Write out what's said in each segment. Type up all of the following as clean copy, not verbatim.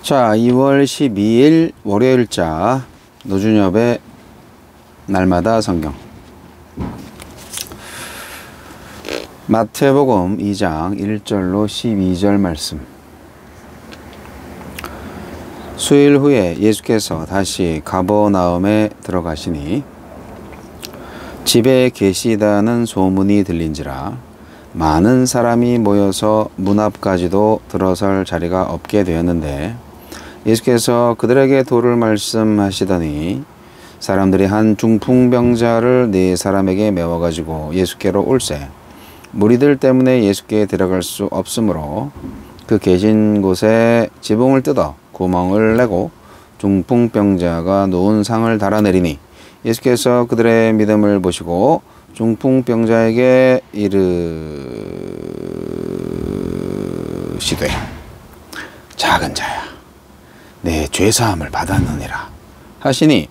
자, 2월 12일 월요일자 노준엽의 날마다 성경. 마태복음 2장 1절로 12절 말씀. 수일 후에 예수께서 다시 가버나움에 들어가시니 집에 계시다는 소문이 들린지라 많은 사람이 모여서 문 앞까지도 들어설 자리가 없게 되었는데 예수께서 그들에게 도를 말씀하시더니 사람들이 한 중풍병자를 네 사람에게 메워가지고 예수께로 올세 무리들 때문에 예수께 데려갈 수 없으므로 그 계신 곳에 지붕을 뜯어 구멍을 내고 중풍병자가 누운 상을 달아내리니 예수께서 그들의 믿음을 보시고 중풍병자에게 이르시되 작은 자야 내 죄사함을 받았느니라 하시니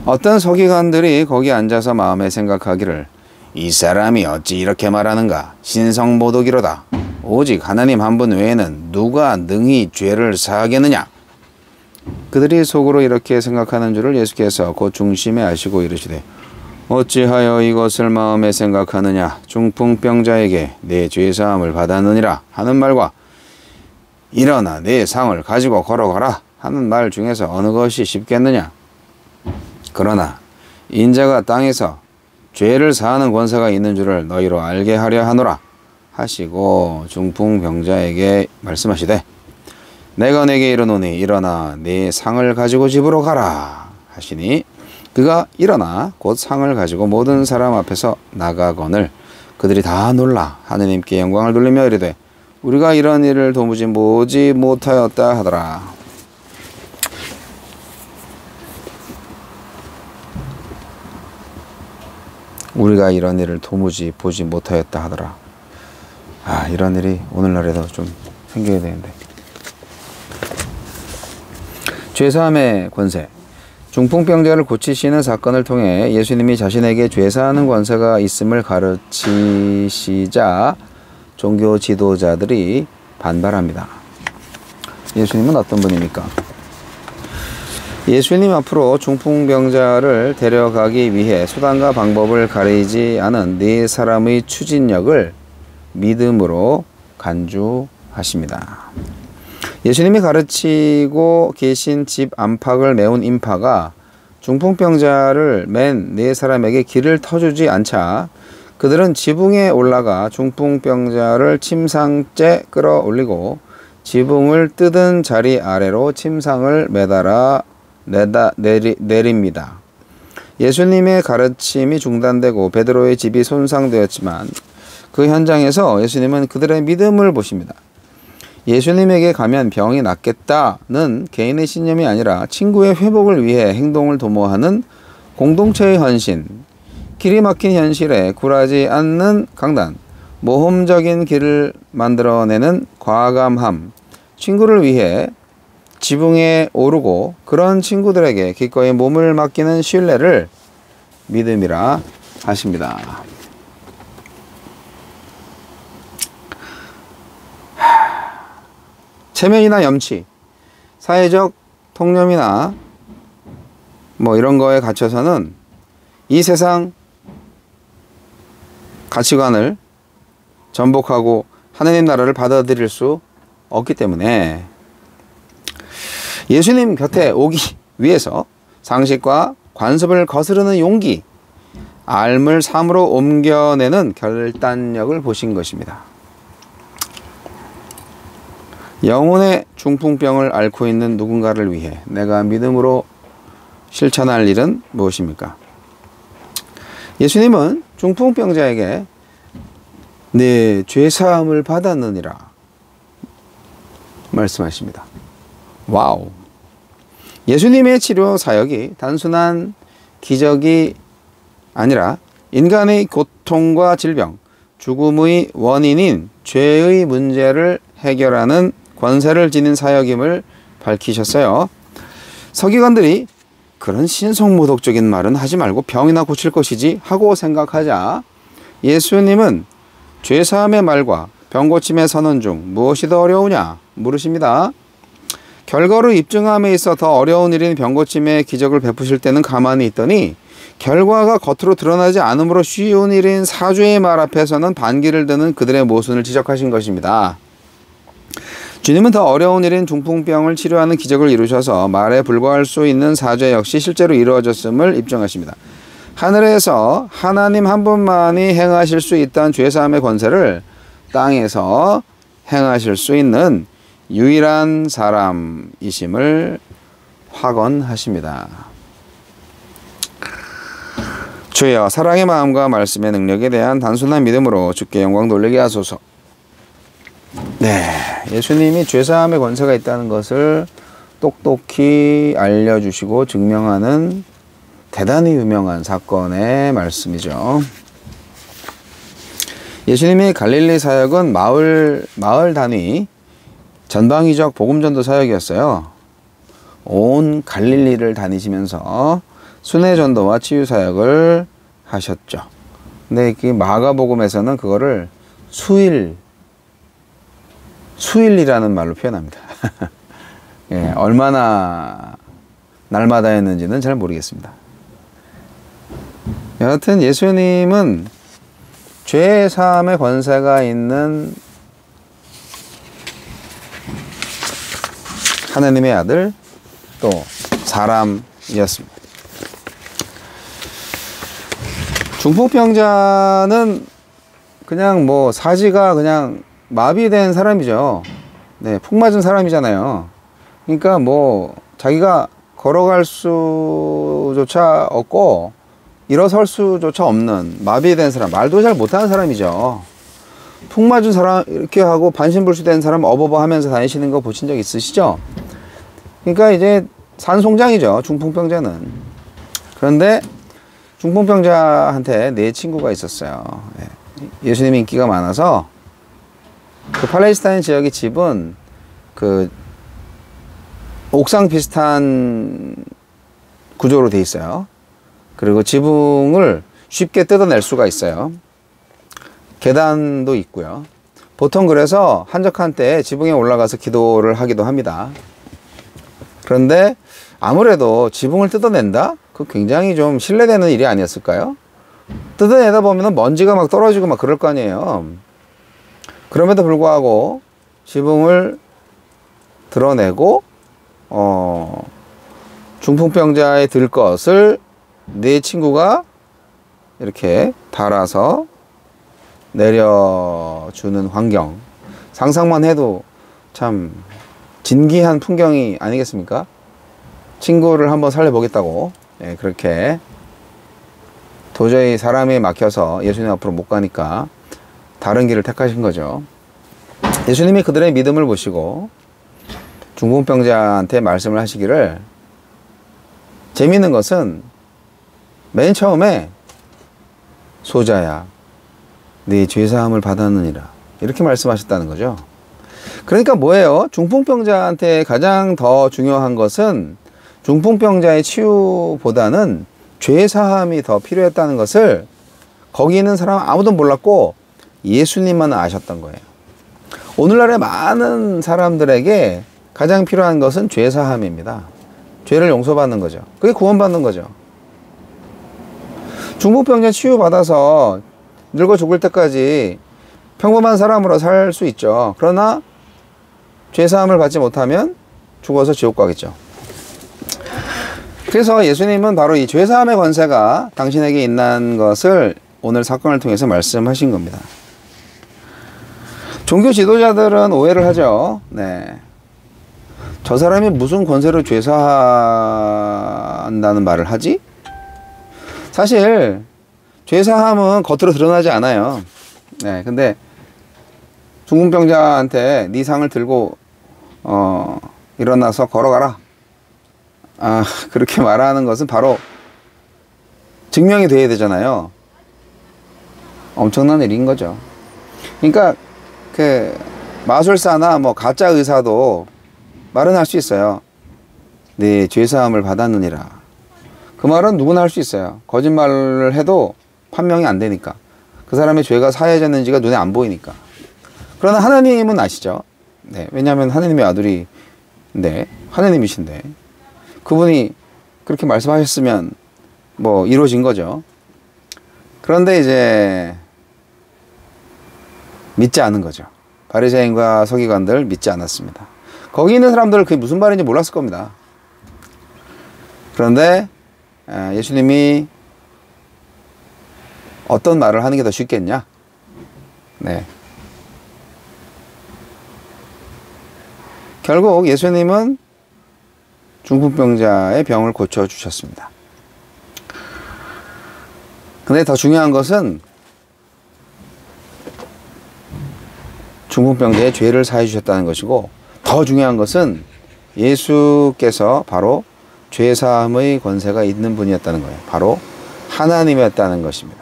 어떤 서기관들이 거기 앉아서 마음에 생각하기를 이 사람이 어찌 이렇게 말하는가 신성모독이로다 오직 하나님 한 분 외에는 누가 능히 죄를 사하겠느냐. 그들이 속으로 이렇게 생각하는 줄을 예수께서 곧 중심에 아시고 이르시되 어찌하여 이것을 마음에 생각하느냐 중풍병자에게 내 죄사함을 받았느니라 하는 말과 일어나 내 상을 가지고 걸어가라 하는 말 중에서 어느 것이 쉽겠느냐. 그러나 인자가 땅에서 죄를 사하는 권세가 있는 줄을 너희로 알게 하려 하노라 하시고 중풍병자에게 말씀하시되 내가 내게 이르노니 일어나 네 상을 가지고 집으로 가라 하시니 그가 일어나 곧 상을 가지고 모든 사람 앞에서 나가거늘 그들이 다 놀라 하느님께 영광을 돌리며 이르되 우리가 이런 일을 도무지 보지 못하였다 하더라. 우리가 이런 일을 도무지 보지 못하였다 하더라. 이런 일이 오늘날에도 좀 생겨야 되는데. 죄사함의 권세. 중풍병자를 고치시는 사건을 통해 예수님이 자신에게 죄사하는 권세가 있음을 가르치시자 종교 지도자들이 반발합니다. 예수님은 어떤 분입니까? 예수님 앞으로 중풍병자를 데려가기 위해 수단과 방법을 가리지 않은 네 사람의 추진력을 믿음으로 간주하십니다. 예수님이 가르치고 계신 집 안팎을 메운 인파가 중풍병자를 맨 네 사람에게 길을 터주지 않자 그들은 지붕에 올라가 중풍병자를 침상째 끌어올리고 지붕을 뜯은 자리 아래로 침상을 매달아 내립니다. 예수님의 가르침이 중단되고 베드로의 집이 손상되었지만 그 현장에서 예수님은 그들의 믿음을 보십니다. 예수님에게 가면 병이 낫겠다는 개인의 신념이 아니라 친구의 회복을 위해 행동을 도모하는 공동체의 헌신, 길이 막힌 현실에 굴하지 않는 강단, 모험적인 길을 만들어내는 과감함, 친구를 위해 지붕에 오르고 그런 친구들에게 기꺼이 몸을 맡기는 신뢰를 믿음이라 하십니다. 체면이나 염치, 사회적 통념이나 이런 거에 갇혀서는 이 세상 가치관을 전복하고 하느님 나라를 받아들일 수 없기 때문에 예수님 곁에 오기 위해서 상식과 관습을 거스르는 용기, 삶을 삶으로 옮겨내는 결단력을 보신 것입니다. 영혼의 중풍병을 앓고 있는 누군가를 위해 내가 믿음으로 실천할 일은 무엇입니까? 예수님은 중풍병자에게 내 죄사함을 받았느니라 말씀하십니다. 와우! 예수님의 치료 사역이 단순한 기적이 아니라 인간의 고통과 질병, 죽음의 원인인 죄의 문제를 해결하는 권세를 지닌 사역임을 밝히셨어요. 서기관들이 그런 신성모독적인 말은 하지 말고 병이나 고칠 것이지 하고 생각하자 예수님은 죄사함의 말과 병고침의 선언 중 무엇이 더 어려우냐 물으십니다. 결과로 입증함에 있어 더 어려운 일인 병고침의 기적을 베푸실 때는 가만히 있더니 결과가 겉으로 드러나지 않으므로 쉬운 일인 사주의 말 앞에서는 반기를 드는 그들의 모순을 지적하신 것입니다. 주님은 더 어려운 일인 중풍병을 치료하는 기적을 이루셔서 말에 불과할 수 있는 사죄 역시 실제로 이루어졌음을 입증하십니다. 하늘에서 하나님 한 분만이 행하실 수 있다는 죄사함의 권세를 땅에서 행하실 수 있는 유일한 사람이심을 확언하십니다. 주여, 사랑의 마음과 말씀의 능력에 대한 단순한 믿음으로 주께 영광 돌리게 하소서. 네, 예수님이 죄사함의 권세가 있다는 것을 똑똑히 알려주시고 증명하는 대단히 유명한 사건의 말씀이죠. 예수님의 갈릴리 사역은 마을 단위 전방위적 복음전도 사역이었어요. 온 갈릴리를 다니시면서 순회전도와 치유사역을 하셨죠. 근데 그 마가복음에서는 그거를 수일이라는 말로 표현합니다. 예, 얼마나 날마다 했는지는 잘 모르겠습니다. 여하튼 예수님은 죄 사함의 권세가 있는 하나님의 아들 또 사람이었습니다. 중풍병자는 그냥 뭐 사지가 그냥 마비된 사람이죠. 네, 푹 맞은 사람이잖아요. 그러니까 뭐 자기가 걸어갈 수조차 없고 일어설 수조차 없는 마비된 사람, 말도 잘 못하는 사람이죠. 푹 맞은 사람 이렇게 하고 반신불수된 사람 어버버 하면서 다니시는 거 보신 적 있으시죠? 그러니까 이제 산송장이죠, 중풍병자는. 그런데 중풍병자한테 네 친구가 있었어요. 예수님이 인기가 많아서 그 팔레스타인 지역의 집은 그 옥상 비슷한 구조로 돼 있어요. 그리고 지붕을 쉽게 뜯어낼 수가 있어요. 계단도 있고요. 보통 그래서 한적한 때에 지붕에 올라가서 기도를 하기도 합니다. 그런데 아무래도 지붕을 뜯어낸다? 그 굉장히 좀 신뢰되는 일이 아니었을까요? 뜯어내다 보면 먼지가 막 떨어지고 막 그럴 거 아니에요. 그럼에도 불구하고 지붕을 드러내고 중풍병자에 들 것을 네 친구가 이렇게 달아서 내려주는 환경, 상상만 해도 참 진기한 풍경이 아니겠습니까? 친구를 한번 살려보겠다고 그렇게 도저히 사람이 막혀서 예수님 앞으로 못 가니까 다른 길을 택하신 거죠. 예수님이 그들의 믿음을 보시고 중풍병자한테 말씀을 하시기를, 재미있는 것은 맨 처음에 소자야 네 죄사함을 받았느니라 이렇게 말씀하셨다는 거죠. 그러니까 뭐예요? 중풍병자한테 가장 더 중요한 것은 중풍병자의 치유보다는 죄사함이 더 필요했다는 것을 거기 있는 사람 아무도 몰랐고 예수님만 아셨던 거예요. 오늘날의 많은 사람들에게 가장 필요한 것은 죄사함입니다. 죄를 용서받는 거죠. 그게 구원받는 거죠. 중풍병자 치유받아서 늙어 죽을 때까지 평범한 사람으로 살 수 있죠. 그러나 죄사함을 받지 못하면 죽어서 지옥 가겠죠. 그래서 예수님은 바로 이 죄사함의 권세가 당신에게 있는 것을 오늘 사건을 통해서 말씀하신 겁니다. 종교 지도자들은 오해를 하죠. 네. 저 사람이 무슨 권세로 죄사한다는 말을 하지? 사실 죄사함은 겉으로 드러나지 않아요. 네, 근데 중풍병자한테 네 상을 들고 일어나서 걸어가라, 그렇게 말하는 것은 바로 증명이 돼야 되잖아요. 엄청난 일인 거죠. 그러니까 그 마술사나 뭐 가짜 의사도 말은 할 수 있어요. 네 죄사함을 받았느니라. 그 말은 누구나 할 수 있어요. 거짓말을 해도 판명이 안 되니까. 그 사람의 죄가 사해졌는지가 눈에 안 보이니까. 그러나 하나님은 아시죠. 네, 왜냐하면 하나님의 아들이 네, 하느님이신데 그분이 그렇게 말씀하셨으면 뭐 이루어진 거죠. 그런데 이제 믿지 않은 거죠. 바리새인과 서기관들 믿지 않았습니다. 거기 있는 사람들은 그게 무슨 말인지 몰랐을 겁니다. 그런데 예수님이 어떤 말을 하는 게 더 쉽겠냐? 네. 결국 예수님은 중풍병자의 병을 고쳐주셨습니다. 근데 더 중요한 것은 중풍병자의 죄를 사해 주셨다는 것이고, 더 중요한 것은 예수께서 바로 죄사함의 권세가 있는 분이었다는 거예요. 바로 하나님이었다는 것입니다.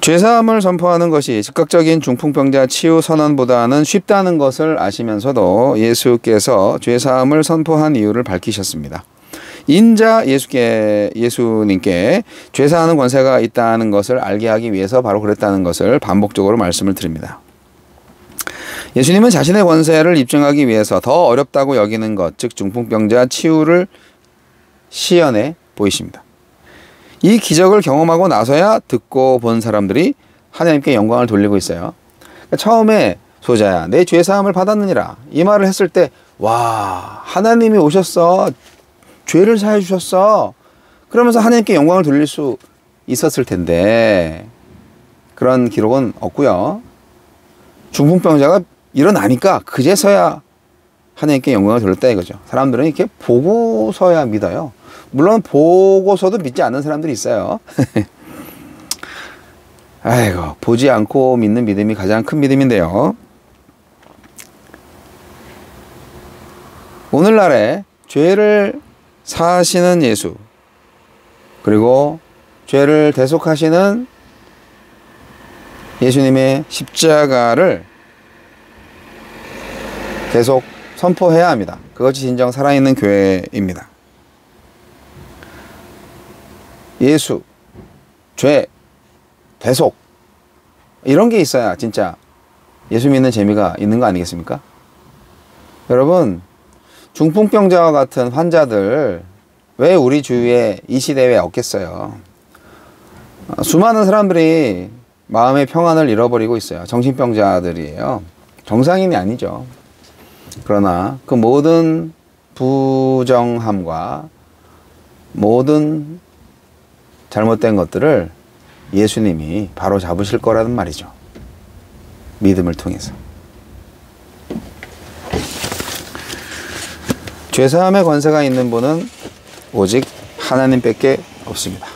죄사함을 선포하는 것이 즉각적인 중풍병자 치유 선언보다는 쉽다는 것을 아시면서도 예수께서 죄사함을 선포한 이유를 밝히셨습니다. 인자 예수님께 죄사하는 권세가 있다는 것을 알게 하기 위해서 바로 그랬다는 것을 반복적으로 말씀을 드립니다. 예수님은 자신의 권세를 입증하기 위해서 더 어렵다고 여기는 것, 즉 중풍병자 치유를 시연해 보이십니다. 이 기적을 경험하고 나서야 듣고 본 사람들이 하나님께 영광을 돌리고 있어요. 그러니까 처음에 소자야 내 죄사함을 받았느니라 이 말을 했을 때 와, 하나님이 오셨어, 죄를 사해 주셨어, 그러면서 하나님께 영광을 돌릴 수 있었을 텐데 그런 기록은 없고요. 중풍병자가 일어나니까 그제서야 하나님께 영광을 돌렸다 이거죠. 사람들은 이렇게 보고서야 믿어요. 물론 보고서도 믿지 않는 사람들이 있어요. 아이고, 보지 않고 믿는 믿음이 가장 큰 믿음인데요. 오늘날에 죄를 사하시는 예수, 그리고 죄를 대속하시는 예수님의 십자가를 계속 선포해야 합니다. 그것이 진정 살아있는 교회입니다. 예수, 죄, 대속 이런 게 있어야 진짜 예수 믿는 재미가 있는 거 아니겠습니까? 여러분, 중풍병자와 같은 환자들 왜 우리 주위에 이 시대에 없겠어요? 수많은 사람들이 마음의 평안을 잃어버리고 있어요. 정신병자들이에요. 정상인이 아니죠. 그러나 그 모든 부정함과 모든 잘못된 것들을 예수님이 바로 잡으실 거라는 말이죠. 믿음을 통해서. 죄사함의 권세가 있는 분은 오직 하나님밖에 없습니다.